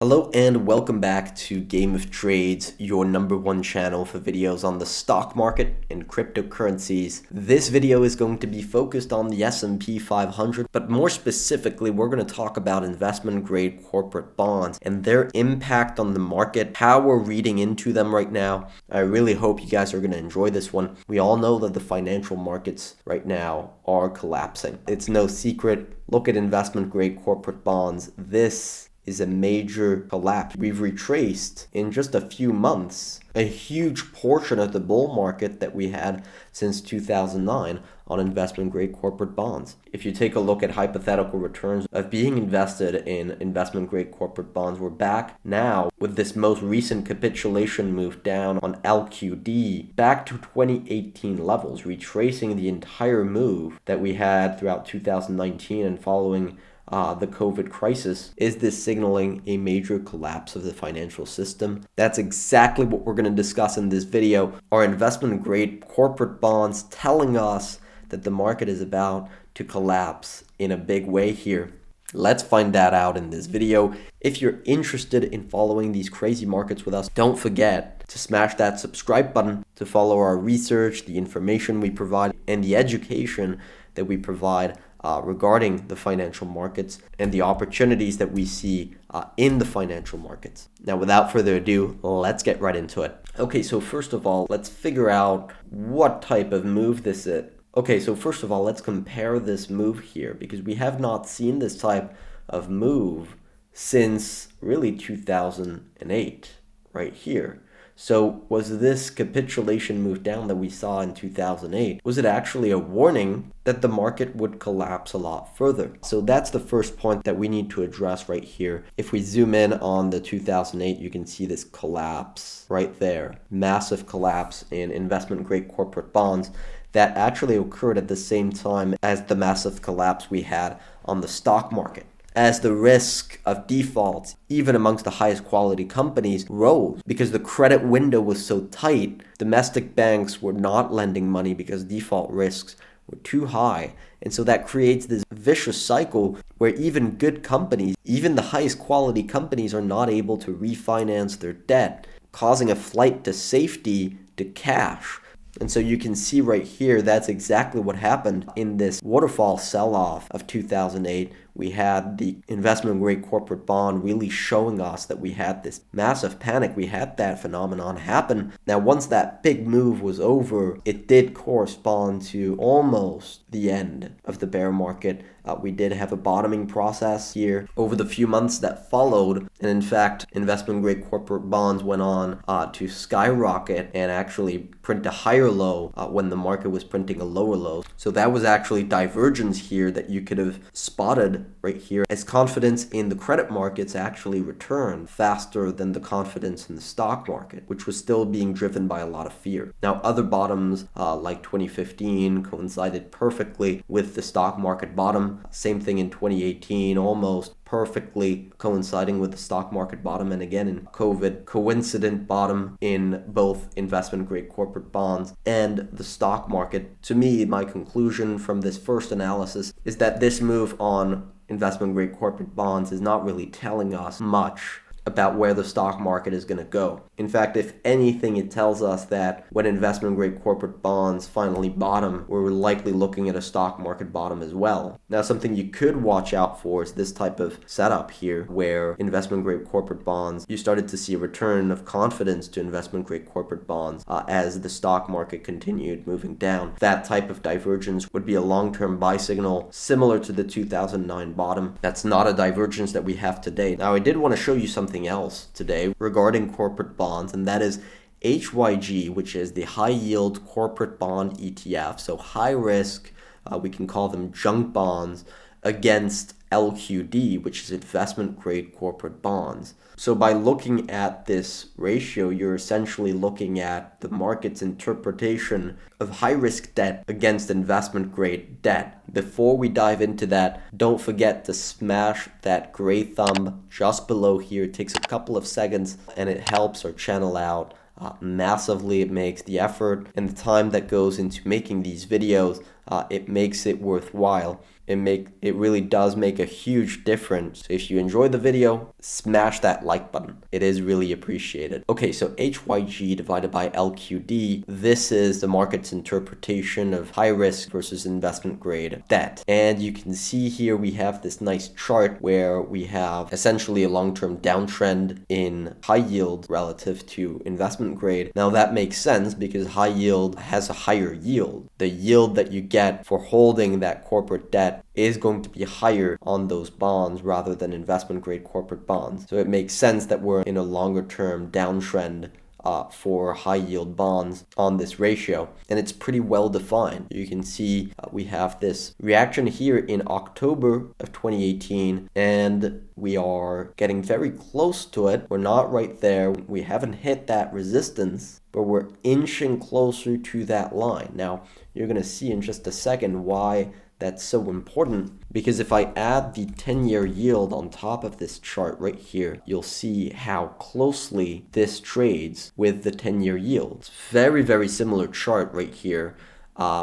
Hello and welcome back to Game of Trades, your #1 channel for videos on the stock market and cryptocurrencies. This video is going to be focused on the SP 500, but more specifically, we're going to talk about investment grade corporate bonds and their impact on the market, how we're reading into them right now. I really hope you guys are going to enjoy this one. We all know that the financial markets right now are collapsing. It's no secret. Look at investment grade corporate bonds. This is a major collapse. We've retraced in just a few months a huge portion of the bull market that we had since 2009 on investment grade corporate bonds. If you take a look at hypothetical returns of being invested in investment grade corporate bonds, we're back now with this most recent capitulation move down on LQD back to 2018 levels, retracing the entire move that we had throughout 2019 and following the COVID crisis. Is this signaling a major collapse of the financial system? That's exactly what we're going to discuss in this video. Are investment grade corporate bonds telling us that the market is about to collapse in a big way here? Let's find that out in this video. If you're interested in following these crazy markets with us, don't forget to smash that subscribe button to follow our research, the information we provide, and the education that we provide regarding the financial markets and the opportunities that we see in the financial markets. Now, without further ado, let's get right into it. Okay, so first of all, let's figure out what type of move this is. Okay, so first of all, let's compare this move here because we have not seen this type of move since really 2008, right here. So was this capitulation move down that we saw in 2008, was it actually a warning that the market would collapse a lot further? So that's the first point that we need to address right here. If we zoom in on the 2008, you can see this collapse right there. Massive collapse in investment grade corporate bonds that actually occurred at the same time as the massive collapse we had on the stock market. As the risk of defaults, even amongst the highest quality companies, rose because the credit window was so tight, domestic banks were not lending money because default risks were too high. And so that creates this vicious cycle where even good companies, even the highest quality companies, are not able to refinance their debt, causing a flight to safety to cash. And so you can see right here, that's exactly what happened in this waterfall sell-off of 2008. We had the investment grade corporate bond really showing us that we had this massive panic. We had that phenomenon happen. Now, once that big move was over, it did correspond to almost the end of the bear market. We did have a bottoming process here over the few months that followed. And in fact, investment grade corporate bonds went on to skyrocket and actually print a higher low when the market was printing a lower low. So that was actually divergence here that you could have spotted right here as confidence in the credit markets actually returned faster than the confidence in the stock market, which was still being driven by a lot of fear. Now, other bottoms like 2015 coincided perfectly with the stock market bottom. Same thing in 2018, almost perfectly coinciding with the stock market bottom, and again in COVID, coincident bottom in both investment grade corporate bonds and the stock market. To me, my conclusion from this first analysis is that this move on investment grade corporate bonds is not really telling us much about where the stock market is going to go. In fact, if anything, it tells us that when investment grade corporate bonds finally bottom, we're likely looking at a stock market bottom as well. Now, something you could watch out for is this type of setup here where investment grade corporate bonds, you started to see a return of confidence to investment grade corporate bonds as the stock market continued moving down. That type of divergence would be a long-term buy signal similar to the 2009 bottom. That's not a divergence that we have today. Now, I did want to show you something else today regarding corporate bonds, and that is HYG, which is the high yield corporate bond ETF. So high risk, we can call them junk bonds, against LQD, which is investment grade corporate bonds. So by looking at this ratio, you're essentially looking at the market's interpretation of high risk debt against investment grade debt. Before we dive into that, don't forget to smash that gray thumb just below here. It takes a couple of seconds and it helps our channel out massively. It makes the effort and the time that goes into making these videos it makes it worthwhile. It really does make a huge difference. So if you enjoyed the video, smash that like button. It is really appreciated. Okay, so HYG divided by LQD. This is the market's interpretation of high risk versus investment grade debt. And you can see here we have this nice chart where we have essentially a long-term downtrend in high yield relative to investment grade. Now that makes sense because high yield has a higher yield. The yield that you get for holding that corporate debt is going to be higher on those bonds rather than investment grade corporate bonds. So it makes sense that we're in a longer term downtrend for high yield bonds on this ratio, and it's pretty well defined. You can see we have this reaction here in October of 2018, and we are getting very close to it. We're not right there. We haven't hit that resistance, but we're inching closer to that line. Now, you're going to see in just a second why that's so important, because if I add the 10-year yield on top of this chart right here, you'll see how closely this trades with the 10-year yield. It's very, very similar chart right here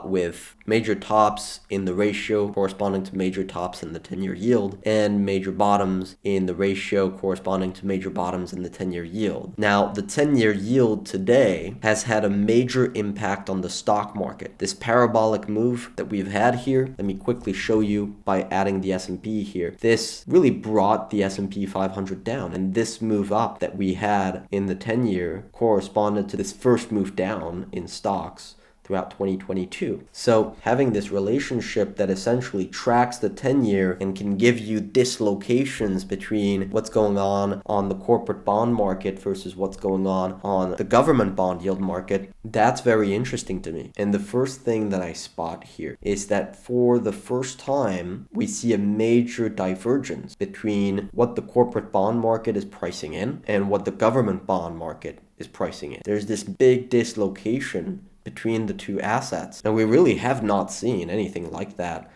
with major tops in the ratio corresponding to major tops in the 10-year yield, and major bottoms in the ratio corresponding to major bottoms in the 10-year yield. Now, the 10-year yield today has had a major impact on the stock market. This parabolic move that we've had here, let me quickly show you by adding the S&P here. This really brought the SP 500 down, and this move up that we had in the 10-year corresponded to this first move down in stocks throughout 2022. So having this relationship that essentially tracks the 10-year and can give you dislocations between what's going on the corporate bond market versus what's going on the government bond yield market, that's very interesting to me. And the first thing that I spot here is that for the first time, we see a major divergence between what the corporate bond market is pricing in and what the government bond market is pricing in. There's this big dislocation between the two assets, and we really have not seen anything like that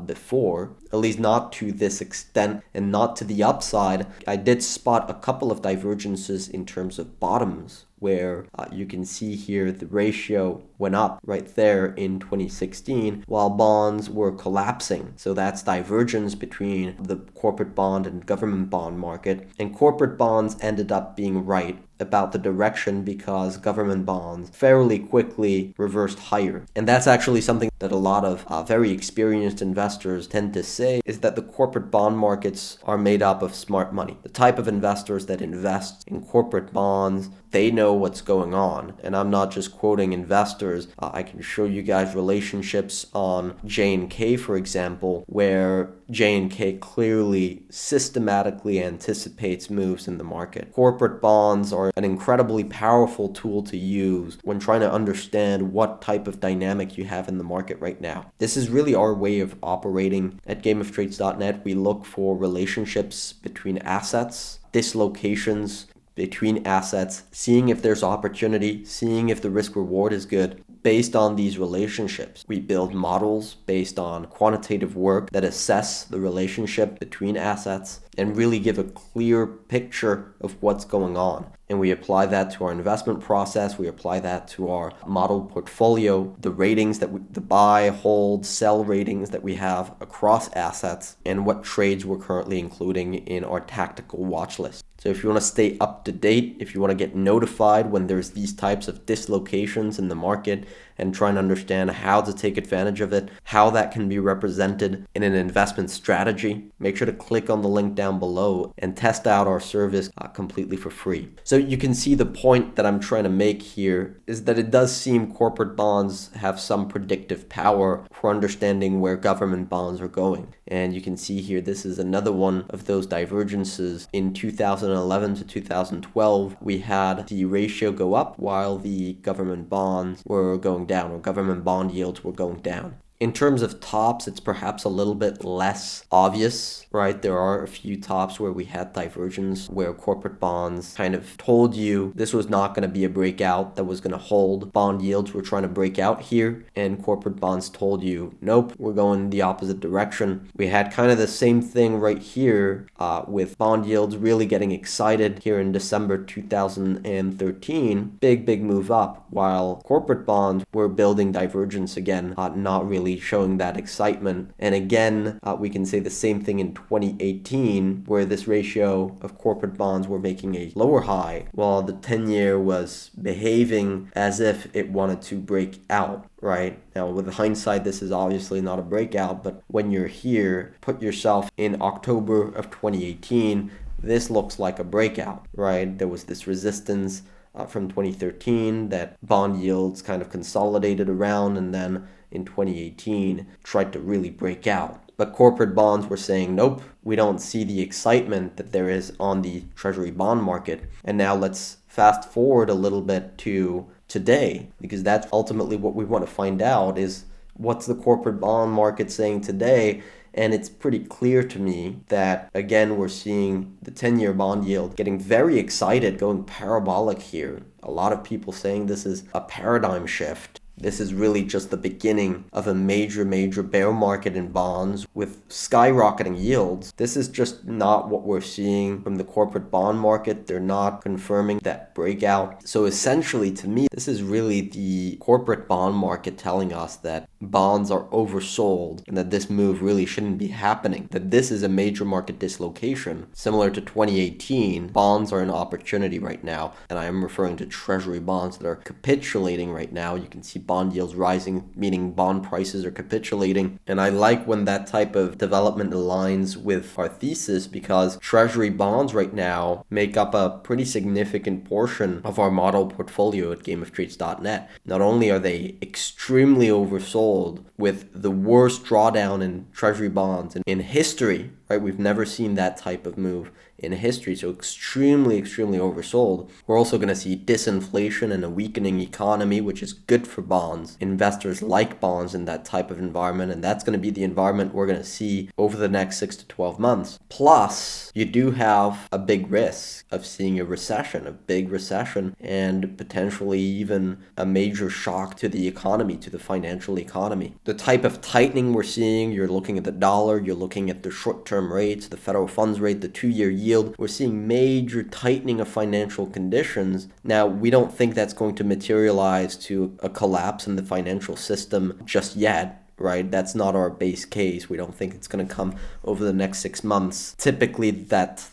before, at least not to this extent and not to the upside. I did spot a couple of divergences in terms of bottoms, where you can see here the ratio went up right there in 2016 while bonds were collapsing. So that's divergence between the corporate bond and government bond market, and corporate bonds ended up being right about the direction because government bonds fairly quickly reversed higher. And that's actually something that a lot of very experienced investors tend to say, is that the corporate bond markets are made up of smart money. The type of investors that invest in corporate bonds, they know what's going on. And I'm not just quoting investors. I can show you guys relationships on J&K, for example, where J&K clearly systematically anticipates moves in the market. Corporate bonds are an incredibly powerful tool to use when trying to understand what type of dynamic you have in the market right now. This is really our way of operating at gameoftrades.net. We look for relationships between assets, dislocations between assets, seeing if there's opportunity, seeing if the risk reward is good. Based on these relationships, we build models based on quantitative work that assess the relationship between assets and really give a clear picture of what's going on. And we apply that to our investment process. We apply that to our model portfolio, the ratings that the buy, hold, sell ratings that we have across assets, and what trades we're currently including in our tactical watch list. So if you want to stay up to date, if you want to get notified when there's these types of dislocations in the market and try and understand how to take advantage of it, how that can be represented in an investment strategy, make sure to click on the link down below and test out our service completely for free. So you can see the point that I'm trying to make here is that it does seem corporate bonds have some predictive power for understanding where government bonds are going. And you can see here, this is another one of those divergences. In 2011 to 2012, we had the ratio go up while the government bonds were going down, or government bond yields were going down. In terms of tops, it's perhaps a little bit less obvious, right? There are a few tops where we had divergence, where corporate bonds kind of told you this was not going to be a breakout that was going to hold. Bond yields were trying to break out here, and corporate bonds told you, nope, we're going the opposite direction. We had kind of the same thing right here with bond yields really getting excited here in December 2013. Big move up, while corporate bonds were building divergence again, not really really showing that excitement. And again, we can say the same thing in 2018, where this ratio of corporate bonds were making a lower high, while the 10-year was behaving as if it wanted to break out, right? Now, with hindsight, this is obviously not a breakout, but when you're here, put yourself in October of 2018, this looks like a breakout, right? There was this resistance from 2013 that bond yields kind of consolidated around, and then in 2018 tried to really break out. But corporate bonds were saying, nope, we don't see the excitement that there is on the treasury bond market. And now let's fast forward a little bit to today, because that's ultimately what we want to find out is what's the corporate bond market saying today. And it's pretty clear to me that, again, we're seeing the 10-year bond yield getting very excited, going parabolic here. A lot of people saying this is a paradigm shift. This is really just the beginning of a major bear market in bonds with skyrocketing yields. This is just not what we're seeing from the corporate bond market. They're not confirming that breakout. So essentially, to me, this is really the corporate bond market telling us that bonds are oversold and that this move really shouldn't be happening, that this is a major market dislocation. Similar to 2018, bonds are an opportunity right now, and I am referring to treasury bonds that are capitulating right now. You can see bond yields rising, meaning bond prices are capitulating. And I like when that type of development aligns with our thesis, because treasury bonds right now make up a pretty significant portion of our model portfolio at gameoftrades.net. Not only are they extremely oversold with the worst drawdown in treasury bonds in history, right? We've never seen that type of move in history, so extremely oversold. We're also going to see disinflation and a weakening economy, which is good for bonds. Investors like bonds in that type of environment, and that's going to be the environment we're going to see over the next 6 to 12 months. Plus, you do have a big risk of seeing a recession, a big recession, and potentially even a major shock to the economy, to the financial economy. The type of tightening we're seeing, you're looking at the dollar, you're looking at the short-term rates, the federal funds rate, the 2-year yield. We're seeing major tightening of financial conditions. Now, we don't think that's going to materialize to a collapse in the financial system just yet, right? That's not our base case. We don't think it's going to come over the next 6 months. Typically,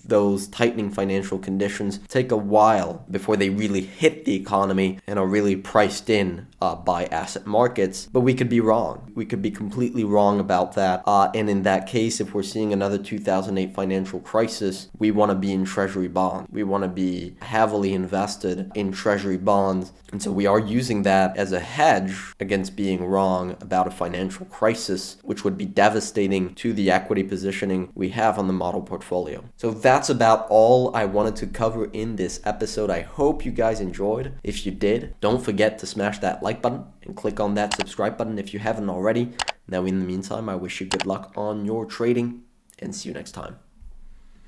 those tightening financial conditions take a while before they really hit the economy and are really priced in by asset markets. But we could be wrong. We could be completely wrong about that. And in that case, if we're seeing another 2008 financial crisis, we want to be in treasury bonds. We want to be heavily invested in treasury bonds. And so we are using that as a hedge against being wrong about a financial crisis, which would be devastating to the equity positioning we have on the model portfolio. So that's about all I wanted to cover in this episode. I hope you guys enjoyed. If you did, don't forget to smash that like button and click on that subscribe button if you haven't already. Now, in the meantime, I wish you good luck on your trading and see you next time.